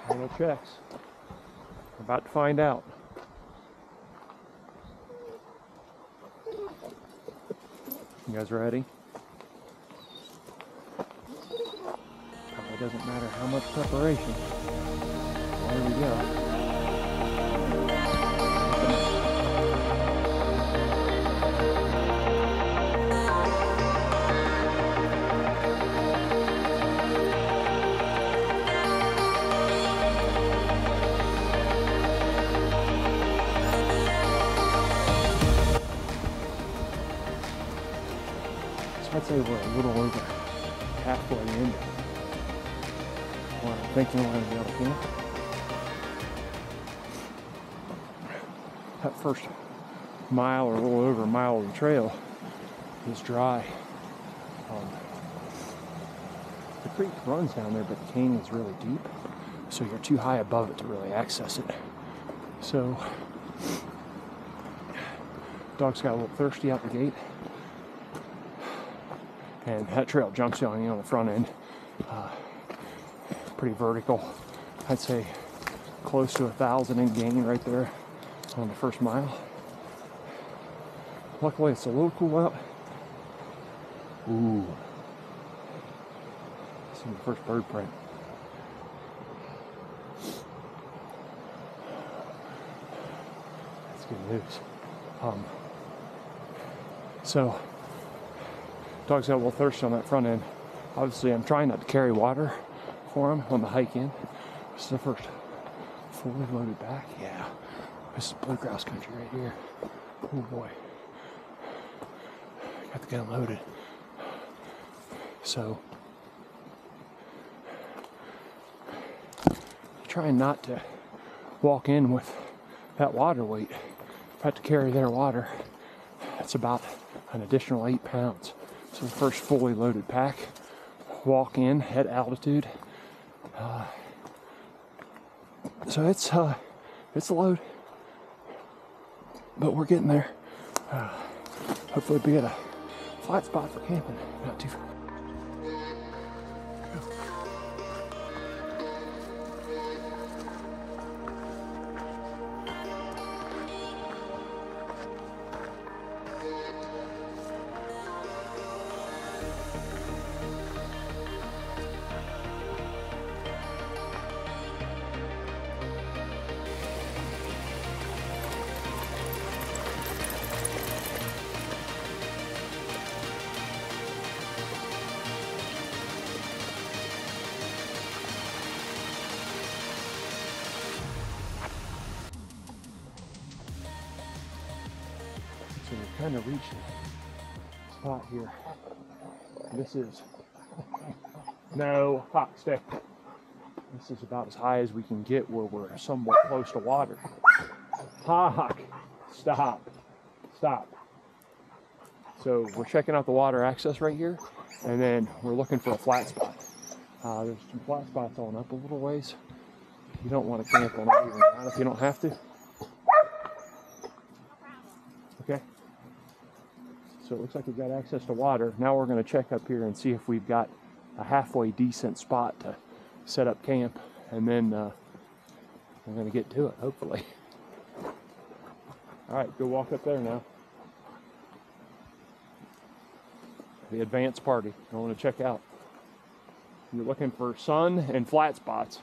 Final checks. We're about to find out. You guys ready? Probably doesn't matter how much preparation. There we go. I'd say we're a little over halfway in. Well, I'm thinking we're going to be able to camp. That first mile or a little over a mile of the trail is dry. The creek runs down there, but the canyon is really deep, so you're too high above it to really access it. So, dog's got a little thirsty out the gate. And that trail jumps on you on the front end. Pretty vertical. I'd say close to 1,000 in gain right there on the first mile. Luckily it's a little cool out. Ooh. See the first bird print. That's good news. So dog's got a little thirst on that front end. Obviously, I'm trying not to carry water for him on the hike in. This is the first fully loaded back. Yeah, this is bluegrass country right here. Oh boy, got the gun loaded. So, trying not to walk in with that water weight. If I have to carry their water, it's about an additional 8 pounds. So the first fully loaded pack, walk in at altitude. So it's a load, but we're getting there. Hopefully we'll be at a flat spot for camping, not too far. So we've kind of reached a spot here. This is no hot stick. This is about as high as we can get where we're somewhat close to water. Hawk, stop, stop. So we're checking out the water access right here, and then we're looking for a flat spot. There's some flat spots on up a little ways. You don't want to camp on it even down if you don't have to. Okay. So it looks like we've got access to water. Now we're going to check up here and see if we've got a halfway decent spot to set up camp, and then we're going to get to it, hopefully. All right, go walk up there now. The advanced party. I want to check out. You're looking for sun and flat spots.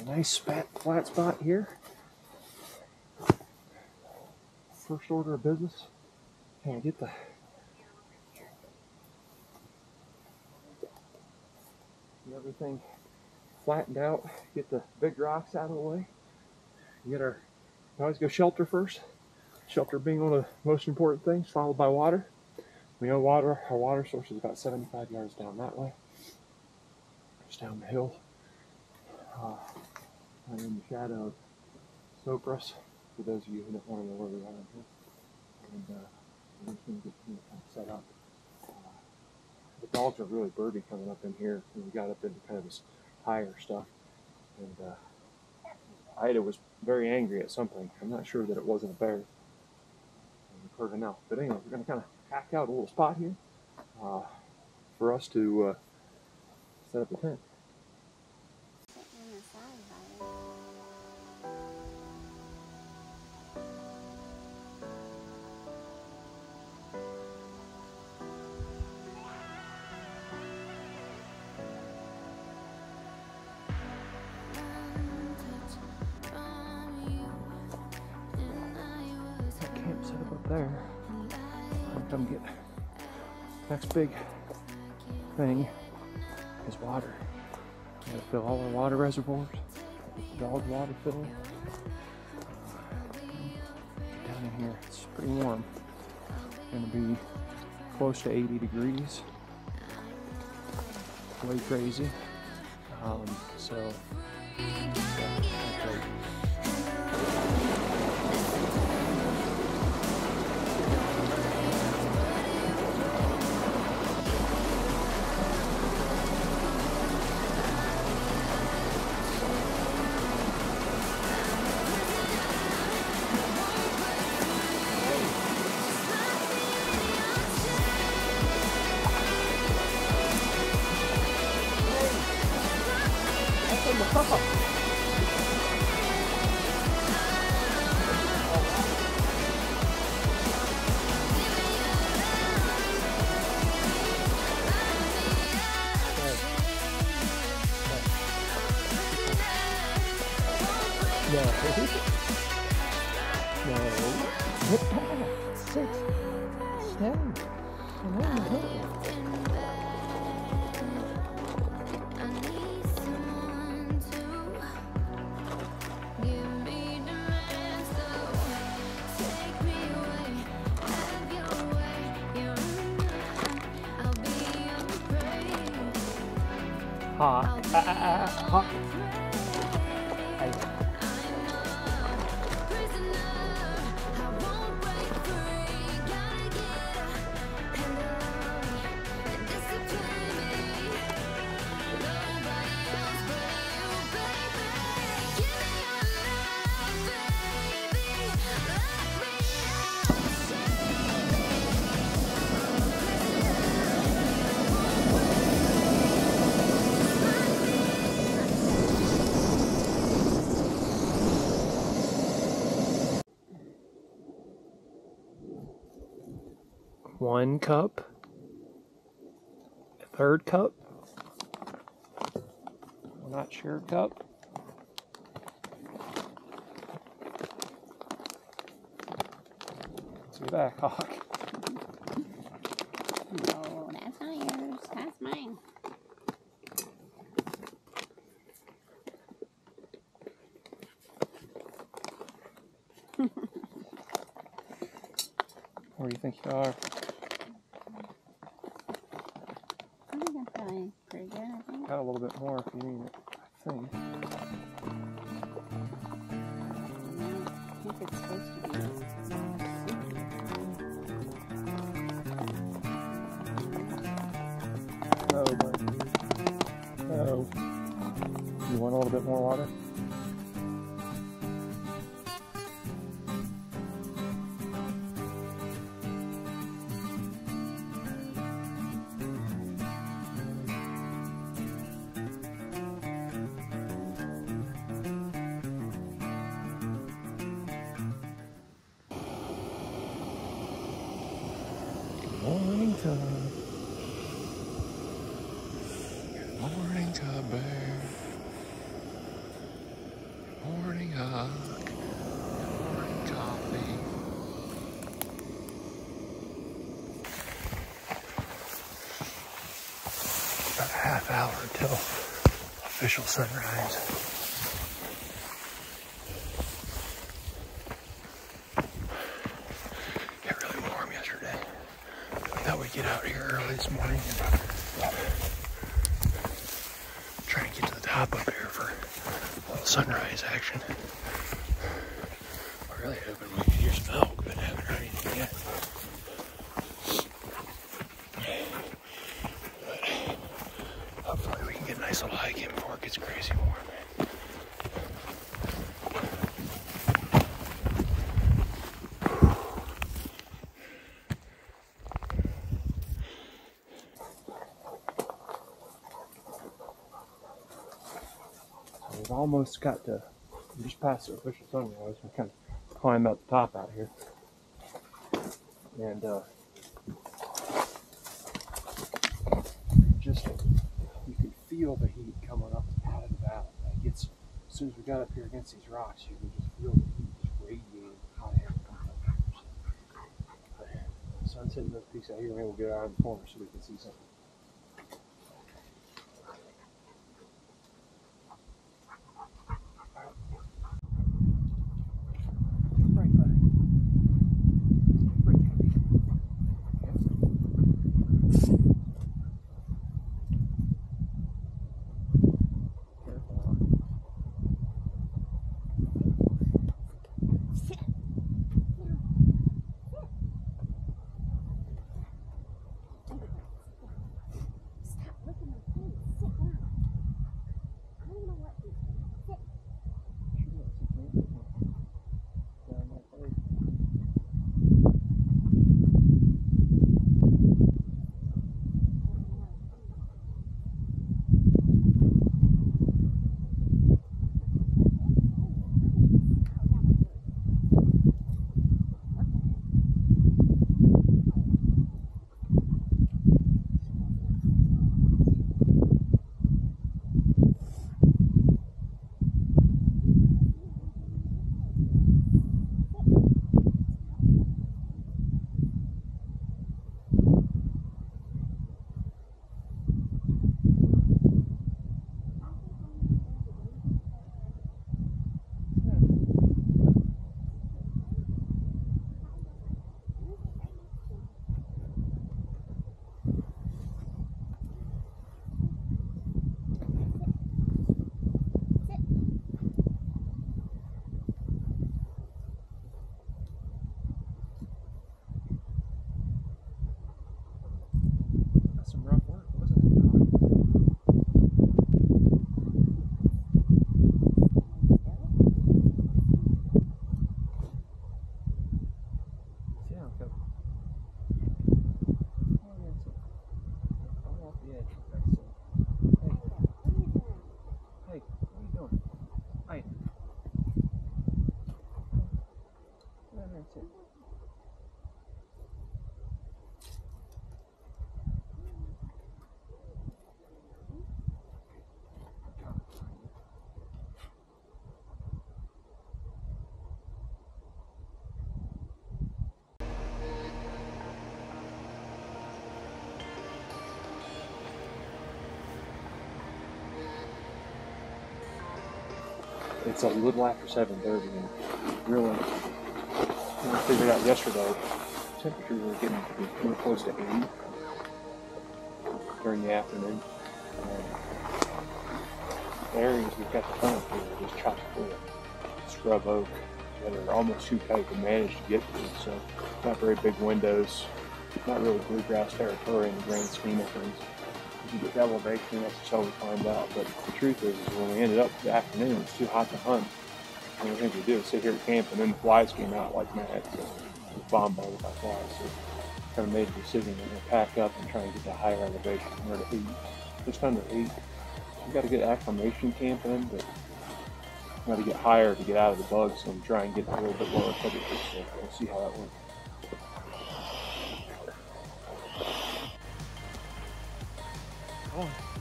Nice flat spot here. First order of business. Can I get everything flattened out? Get the big rocks out of the way. Get our. I always go shelter first. Shelter being one of the most important things, followed by water. We know water. Our water source is about 75 yards down that way. Just down the hill. I'm in the shadow of Sopris, for those of you who don't want to know where we are here. and we're just going to get kind of set up. The dogs are really birdy coming up in here, and we got up into kind of this higher stuff. And Ida was very angry at something. I'm not sure that it wasn't a bear. We've heard enough. But anyway, we're going to kind of hack out a little spot here for us to set up the tent. Camp set up there. And come get next big thing is water. We gotta fill all our water reservoirs. Get the dog's water filled. Down in here, it's pretty warm. It's gonna be close to 80 degrees. Way crazy. So hot. One cup, a third cup, we're not sure cup. See that, Hawk? No, that's not yours, that's mine. Where do you think you are? Pretty good, I think. Got a little bit more if you need it, I think. I think it's supposed to be. No, buddy. No. You want a little bit more water? Morning time. Good morning, Tub Bear. Good morning, Huck. Good morning, Coffee. About a half hour until official sunrise. Get out here early this morning and try and get to the top up here for a little sunrise action. We're really hoping we can hear some elk, but haven't heard anything yet. we've almost got to, we just passed the official sunrise. We kind of climb up the top out here. And just, you can feel the heat coming up out of the valley. It gets, as soon as we got up here against these rocks, you can just feel the heat just radiating hot air coming up. The sun's hitting those peaks out here, maybe we'll get out of the corner so we can see something. It's a little after 7:30, and really, I figured out yesterday, temperatures were getting to be pretty close to 80 during the afternoon. And the areas we've got the front here are just chock full of scrub oak that are almost too tight to manage to get to. So, not very big windows, not really bluegrass territory in the grand scheme of things. You get elevation, that's just how we find out. But the truth is when we ended up the afternoon, it's too hot to hunt. And the thing we do is sit here at camp, and then the flies came out like mad. So we were bombarded by flies. So kind of made a decision we're going to pack up and try and get to higher elevation. We're at 8, just under 8. We've got to get acclimation camp in, but we've got to get higher to get out of the bugs. So we try and get a little bit lower temperature. So we'll see how that works. Come on.